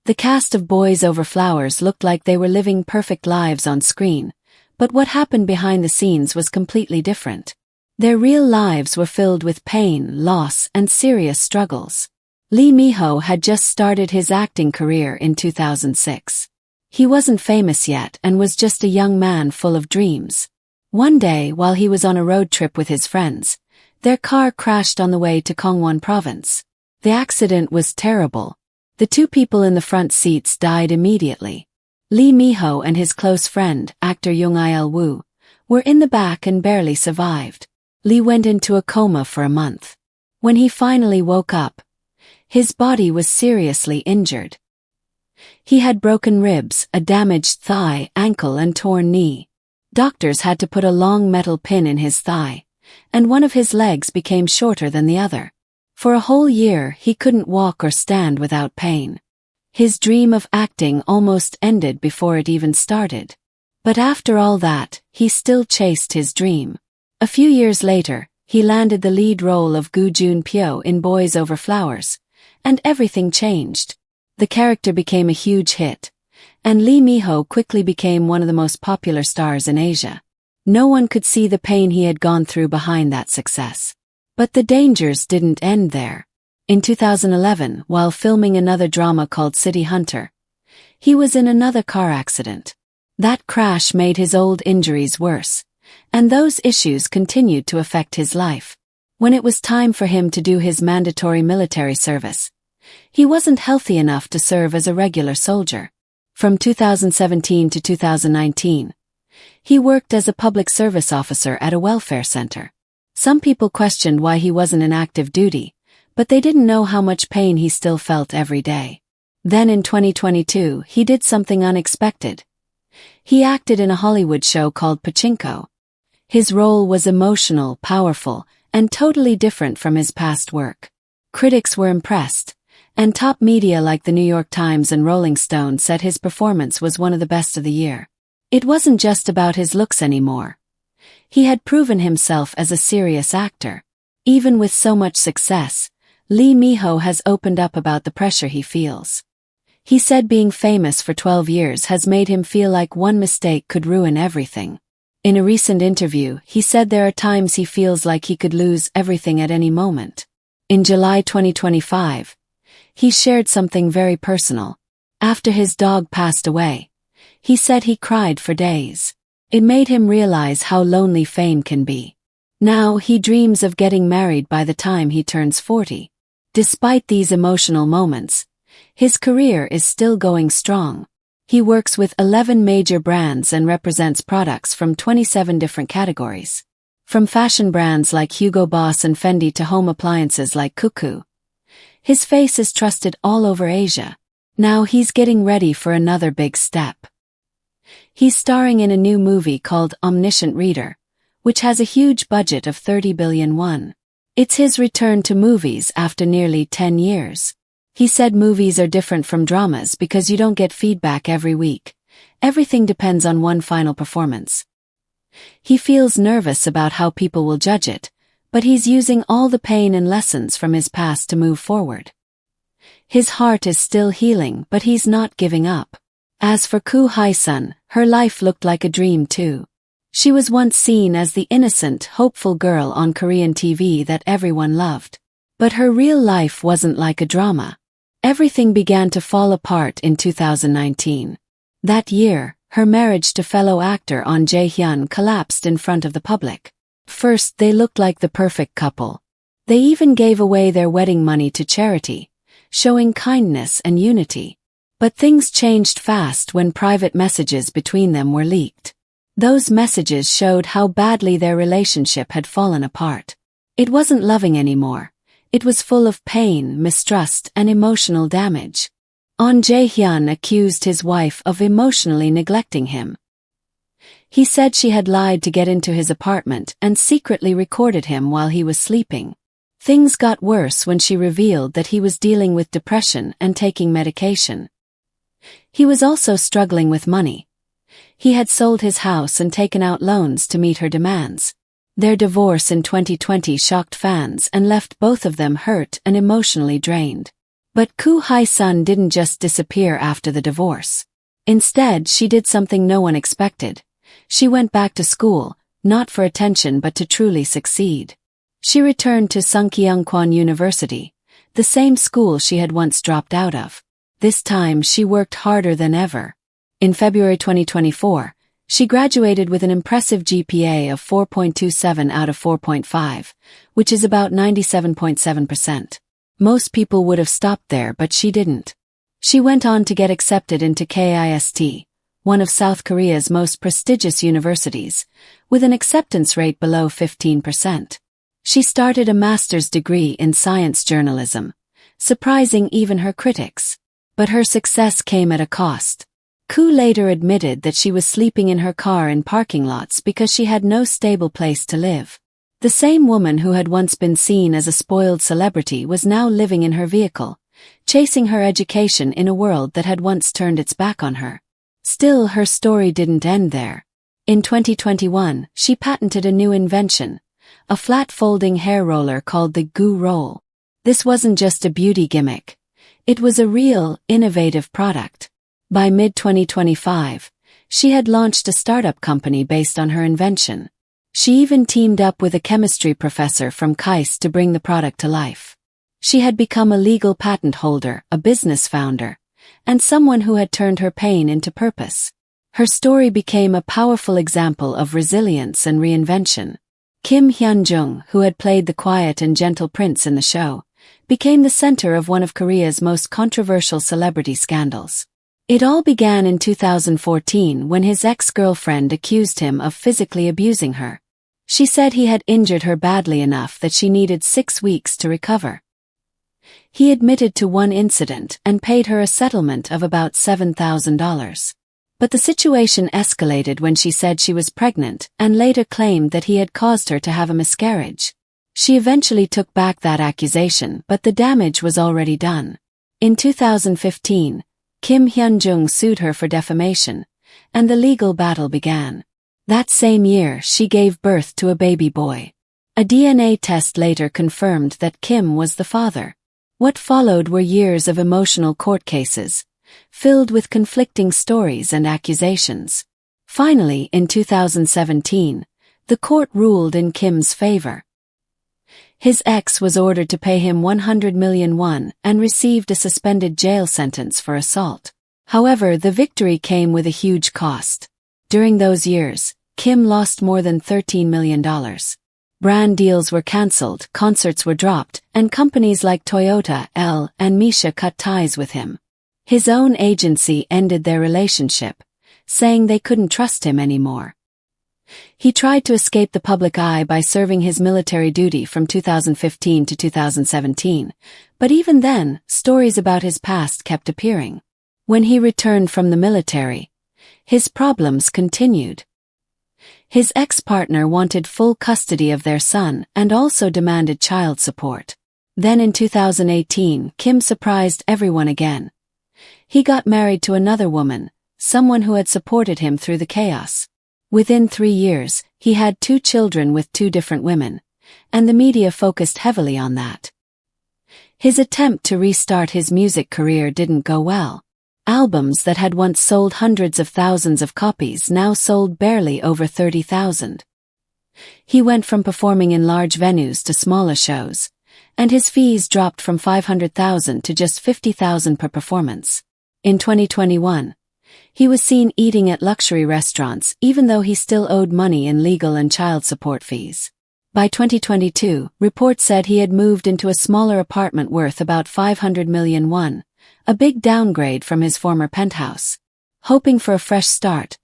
The cast of Boys Over Flowers looked like they were living perfect lives on screen, but what happened behind the scenes was completely different. Their real lives were filled with pain, loss, and serious struggles. Lee Min-ho had just started his acting career in 2006. He wasn't famous yet and was just a young man full of dreams. One day, while he was on a road trip with his friends, their car crashed on the way to Gangwon province. The accident was terrible. The two people in the front seats died immediately. Lee Min-ho and his close friend, actor Jung Il-woo, were in the back and barely survived. Lee went into a coma for a month. When he finally woke up, his body was seriously injured. He had broken ribs, a damaged thigh, ankle, and torn knee. Doctors had to put a long metal pin in his thigh, and one of his legs became shorter than the other. For a whole year, he couldn't walk or stand without pain. His dream of acting almost ended before it even started. But after all that, he still chased his dream. A few years later, he landed the lead role of Gu Jun-pyo in Boys Over Flowers, and everything changed. The character became a huge hit, and Lee Min-ho quickly became one of the most popular stars in Asia. No one could see the pain he had gone through behind that success. But the dangers didn't end there. In 2011, while filming another drama called City Hunter, he was in another car accident. That crash made his old injuries worse, and those issues continued to affect his life. When it was time for him to do his mandatory military service, he wasn't healthy enough to serve as a regular soldier. From 2017 to 2019, he worked as a public service officer at a welfare center. Some people questioned why he wasn't in active duty, but they didn't know how much pain he still felt every day. Then in 2022, he did something unexpected. He acted in a Hollywood show called Pachinko. His role was emotional, powerful, and totally different from his past work. Critics were impressed, and top media like the New York Times and Rolling Stone said his performance was one of the best of the year. It wasn't just about his looks anymore. He had proven himself as a serious actor. Even with so much success, Lee Min-ho has opened up about the pressure he feels. He said being famous for 12 years has made him feel like one mistake could ruin everything. In a recent interview, he said there are times he feels like he could lose everything at any moment. In July 2025, he shared something very personal. After his dog passed away, he said he cried for days. It made him realize how lonely fame can be. Now he dreams of getting married by the time he turns 40. Despite these emotional moments, his career is still going strong. He works with 11 major brands and represents products from 27 different categories. From fashion brands like Hugo Boss and Fendi to home appliances like Cuckoo. His face is trusted all over Asia. Now he's getting ready for another big step. He's starring in a new movie called Omniscient Reader, which has a huge budget of 30 billion won. It's his return to movies after nearly 10 years. He said movies are different from dramas because you don't get feedback every week. Everything depends on one final performance. He feels nervous about how people will judge it, but he's using all the pain and lessons from his past to move forward. His heart is still healing, but he's not giving up. As for Koo Hae-sun, her life looked like a dream too. She was once seen as the innocent, hopeful girl on Korean TV that everyone loved. But her real life wasn't like a drama. Everything began to fall apart in 2019. That year, her marriage to fellow actor Ahn Jae-hyun collapsed in front of the public. First, they looked like the perfect couple. They even gave away their wedding money to charity, showing kindness and unity. But things changed fast when private messages between them were leaked. Those messages showed how badly their relationship had fallen apart. It wasn't loving anymore. It was full of pain, mistrust, and emotional damage. Ahn Jae-hyun accused his wife of emotionally neglecting him. He said she had lied to get into his apartment and secretly recorded him while he was sleeping. Things got worse when she revealed that he was dealing with depression and taking medication. He was also struggling with money. He had sold his house and taken out loans to meet her demands. Their divorce in 2020 shocked fans and left both of them hurt and emotionally drained. But Koo Hae-sun didn't just disappear after the divorce. Instead, she did something no one expected. She went back to school, not for attention but to truly succeed. She returned to Sungkyunkwan University, the same school she had once dropped out of. This time she worked harder than ever. In February 2024, she graduated with an impressive GPA of 4.27 out of 4.5, which is about 97.7%. Most people would have stopped there, but she didn't. She went on to get accepted into KIST, one of South Korea's most prestigious universities, with an acceptance rate below 15%. She started a master's degree in science journalism, surprising even her critics. But her success came at a cost. Koo later admitted that she was sleeping in her car in parking lots because she had no stable place to live. The same woman who had once been seen as a spoiled celebrity was now living in her vehicle, chasing her education in a world that had once turned its back on her. Still, her story didn't end there. In 2021, she patented a new invention, a flat folding hair roller called the Goo Roll. This wasn't just a beauty gimmick. It was a real, innovative product. By mid-2025, she had launched a startup company based on her invention. She even teamed up with a chemistry professor from KIST to bring the product to life. She had become a legal patent holder, a business founder, and someone who had turned her pain into purpose. Her story became a powerful example of resilience and reinvention. Kim Hyun-jung, who had played the quiet and gentle prince in the show, became the center of one of Korea's most controversial celebrity scandals. It all began in 2014 when his ex-girlfriend accused him of physically abusing her. She said he had injured her badly enough that she needed 6 weeks to recover. He admitted to one incident and paid her a settlement of about $7,000. But the situation escalated when she said she was pregnant and later claimed that he had caused her to have a miscarriage. She eventually took back that accusation, but the damage was already done. In 2015, Kim Hyun-jung sued her for defamation, and the legal battle began. That same year, she gave birth to a baby boy. A DNA test later confirmed that Kim was the father. What followed were years of emotional court cases, filled with conflicting stories and accusations. Finally, in 2017, the court ruled in Kim's favor. His ex was ordered to pay him 100 million won and received a suspended jail sentence for assault. However, the victory came with a huge cost. During those years, Kim lost more than $13 million. Brand deals were cancelled, concerts were dropped, and companies like Toyota, Elle, and Misha cut ties with him. His own agency ended their relationship, saying they couldn't trust him anymore. He tried to escape the public eye by serving his military duty from 2015 to 2017, but even then, stories about his past kept appearing. When he returned from the military, his problems continued. His ex-partner wanted full custody of their son and also demanded child support. Then in 2018, Kim surprised everyone again. He got married to another woman, someone who had supported him through the chaos. Within 3 years, he had 2 children with 2 different women, and the media focused heavily on that. His attempt to restart his music career didn't go well. Albums that had once sold hundreds of thousands of copies now sold barely over 30,000. He went from performing in large venues to smaller shows, and his fees dropped from 500,000 to just 50,000 per performance. In 2021, he was seen eating at luxury restaurants even though he still owed money in legal and child support fees. By 2022, reports said he had moved into a smaller apartment worth about 500 million won, a big downgrade from his former penthouse. Hoping for a fresh start,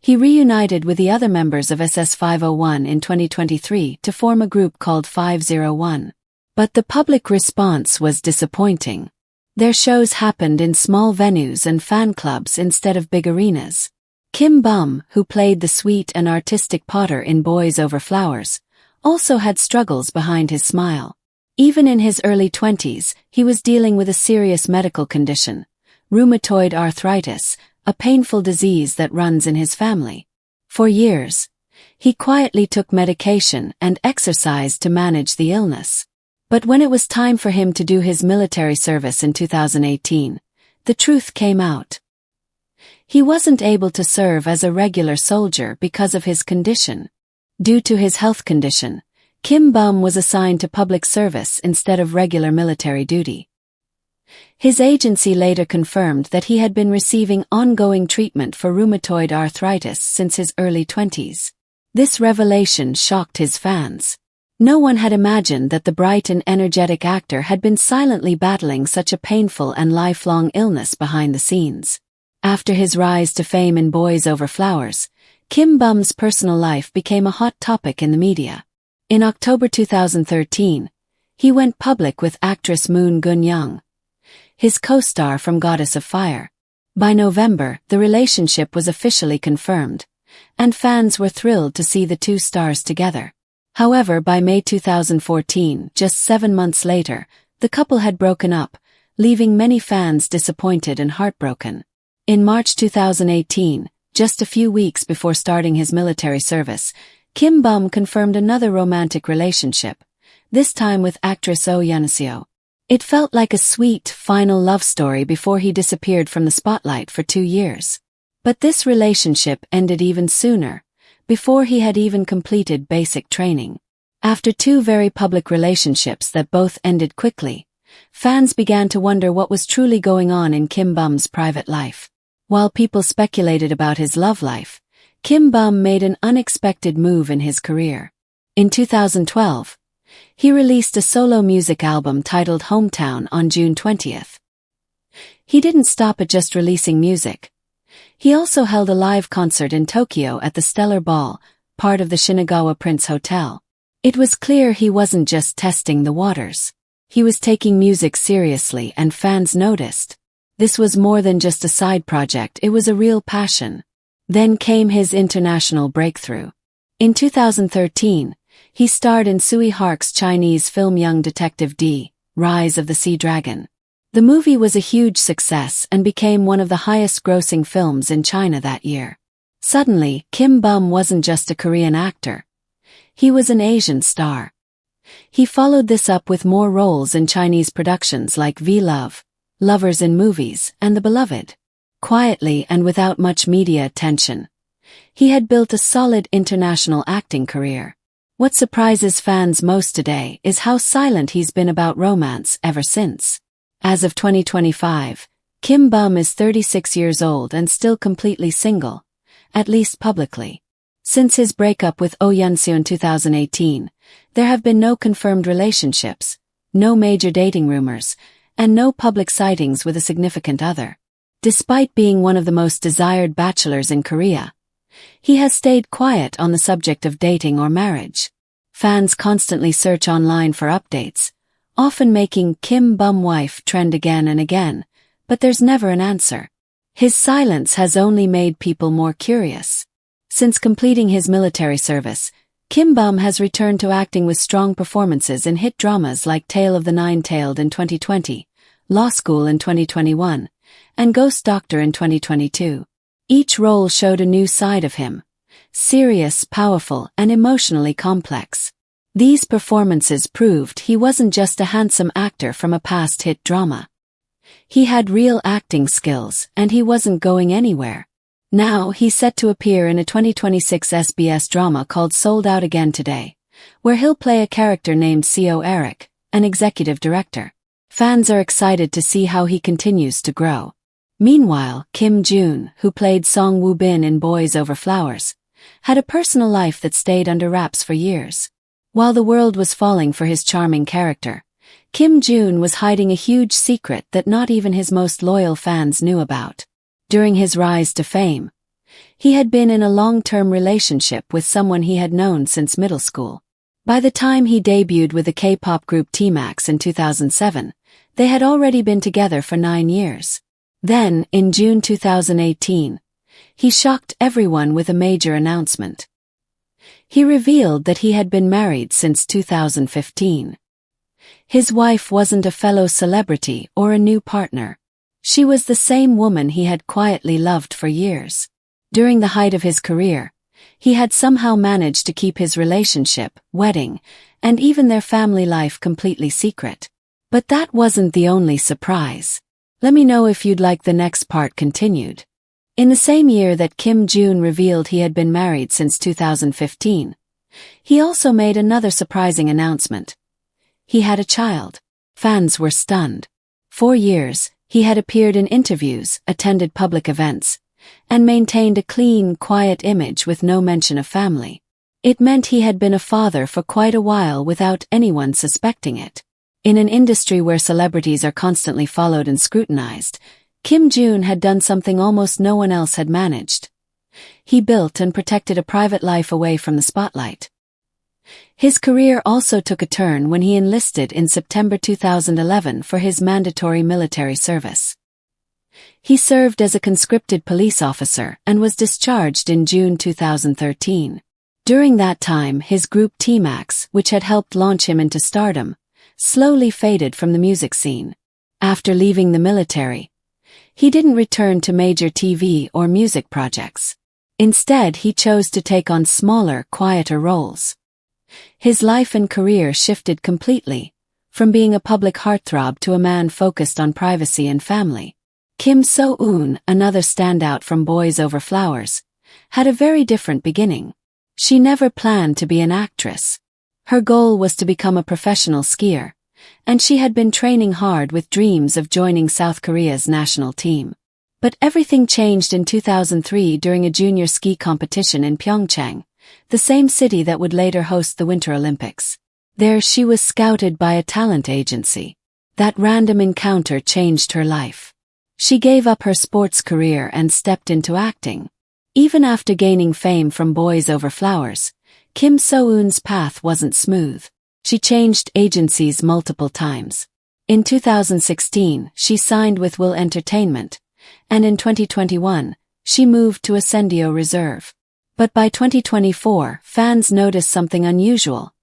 he reunited with the other members of SS501 in 2023 to form a group called 501. But the public response was disappointing. Their shows happened in small venues and fan clubs instead of big arenas. Kim Bum, who played the sweet and artistic Potter in Boys Over Flowers, also had struggles behind his smile. Even in his early 20s, he was dealing with a serious medical condition, rheumatoid arthritis, a painful disease that runs in his family. For years, he quietly took medication and exercised to manage the illness. But when it was time for him to do his military service in 2018, the truth came out. He wasn't able to serve as a regular soldier because of his condition. Due to his health condition, Kim Bum was assigned to public service instead of regular military duty. His agency later confirmed that he had been receiving ongoing treatment for rheumatoid arthritis since his early 20s. This revelation shocked his fans. No one had imagined that the bright and energetic actor had been silently battling such a painful and lifelong illness behind the scenes. After his rise to fame in Boys Over Flowers, Kim Bum's personal life became a hot topic in the media. In October 2013, he went public with actress Moon Gun-young, his co-star from Goddess of Fire. By November, the relationship was officially confirmed, and fans were thrilled to see the two stars together. However, by May 2014, just 7 months later, the couple had broken up, leaving many fans disappointed and heartbroken. In March 2018, just a few weeks before starting his military service, Kim Bum confirmed another romantic relationship, this time with actress Oh Yeon-seo. It felt like a sweet, final love story before he disappeared from the spotlight for 2 years. But this relationship ended even sooner, before he had even completed basic training. After 2 very public relationships that both ended quickly, fans began to wonder what was truly going on in Kim Bum's private life. While people speculated about his love life, Kim Bum made an unexpected move in his career. In 2012, he released a solo music album titled Hometown on June 20th. He didn't stop at just releasing music. He also held a live concert in Tokyo at the Stellar Ball, part of the Shinagawa Prince Hotel. It was clear he wasn't just testing the waters. He was taking music seriously, and fans noticed. This was more than just a side project, it was a real passion. Then came his international breakthrough. In 2013, he starred in Sui Hark's Chinese film Young Detective D, Rise of the Sea Dragon. The movie was a huge success and became one of the highest-grossing films in China that year. Suddenly, Kim Bum wasn't just a Korean actor. He was an Asian star. He followed this up with more roles in Chinese productions like V-Love, Lovers in Movies, and The Beloved. Quietly and without much media attention, he had built a solid international acting career. What surprises fans most today is how silent he's been about romance ever since. As of 2025, Kim Bum is 36 years old and still completely single, at least publicly. Since his breakup with Oh Yeon-seo in 2018, there have been no confirmed relationships, no major dating rumors, and no public sightings with a significant other. Despite being one of the most desired bachelors in Korea, he has stayed quiet on the subject of dating or marriage. Fans constantly search online for updates, often making Kim Bum wife trend again and again, but there's never an answer. His silence has only made people more curious. Since completing his military service, Kim Bum has returned to acting with strong performances in hit dramas like Tale of the Nine-Tailed in 2020, Law School in 2021, and Ghost Doctor in 2022. Each role showed a new side of him, serious, powerful, and emotionally complex. These performances proved he wasn't just a handsome actor from a past hit drama. He had real acting skills, and he wasn't going anywhere. Now he's set to appear in a 2026 SBS drama called Sold Out Again Today, where he'll play a character named Seo Eric, an executive director. Fans are excited to see how he continues to grow. Meanwhile, Kim Jun, who played Song Woo Bin in Boys Over Flowers, had a personal life that stayed under wraps for years. While the world was falling for his charming character, Kim Jun was hiding a huge secret that not even his most loyal fans knew about. During his rise to fame, he had been in a long-term relationship with someone he had known since middle school. By the time he debuted with the K-pop group T-Max in 2007, they had already been together for 9 years. Then, in June 2018, he shocked everyone with a major announcement. He revealed that he had been married since 2015. His wife wasn't a fellow celebrity or a new partner. She was the same woman he had quietly loved for years. During the height of his career, he had somehow managed to keep his relationship, wedding, and even their family life completely secret. But that wasn't the only surprise. Let me know if you'd like the next part continued. In the same year that Kim Jun revealed he had been married since 2015, he also made another surprising announcement. He had a child. Fans were stunned. For years, he had appeared in interviews, attended public events, and maintained a clean, quiet image with no mention of family. It meant he had been a father for quite a while without anyone suspecting it. In an industry where celebrities are constantly followed and scrutinized, Kim Jun had done something almost no one else had managed. He built and protected a private life away from the spotlight. His career also took a turn when he enlisted in September 2011 for his mandatory military service. He served as a conscripted police officer and was discharged in June 2013. During that time, his group T-Max, which had helped launch him into stardom, slowly faded from the music scene. After leaving the military, he didn't return to major TV or music projects. Instead, he chose to take on smaller, quieter roles. His life and career shifted completely, from being a public heartthrob to a man focused on privacy and family. Kim So-eun, another standout from Boys Over Flowers, had a very different beginning. She never planned to be an actress. Her goal was to become a professional skier, and she had been training hard with dreams of joining South Korea's national team. But everything changed in 2003 during a junior ski competition in Pyeongchang, the same city that would later host the Winter Olympics. There she was scouted by a talent agency. That random encounter changed her life. She gave up her sports career and stepped into acting. Even after gaining fame from Boys Over Flowers, Kim So-eun's path wasn't smooth. She changed agencies multiple times. In 2016, she signed with Will Entertainment, and in 2021, she moved to Ascendio Reserve. But by 2024, fans noticed something unusual.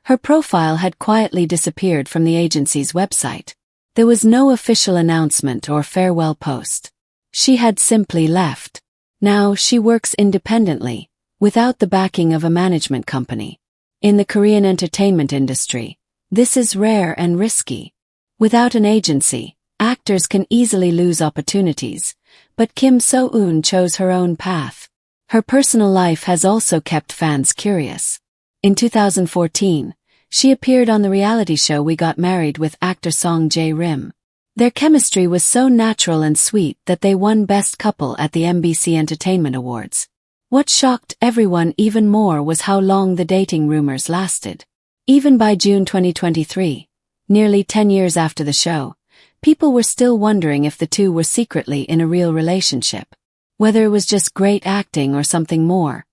Her profile had quietly disappeared from the agency's website. There was no official announcement or farewell post. She had simply left. Now she works independently, without the backing of a management company. In the Korean entertainment industry, this is rare and risky. Without an agency, actors can easily lose opportunities, but Kim So-eun chose her own path. Her personal life has also kept fans curious. In 2014, she appeared on the reality show We Got Married with actor Song Jae-rim. Their chemistry was so natural and sweet that they won Best Couple at the MBC Entertainment Awards. What shocked everyone even more was how long the dating rumors lasted. Even by June 2023, nearly 10 years after the show, people were still wondering if the two were secretly in a real relationship. Whether it was just great acting or something more,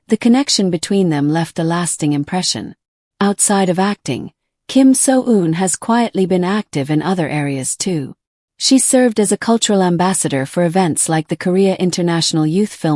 the connection between them left a lasting impression. Outside of acting, Kim So-eun has quietly been active in other areas too. She served as a cultural ambassador for events like the Korea International Youth Film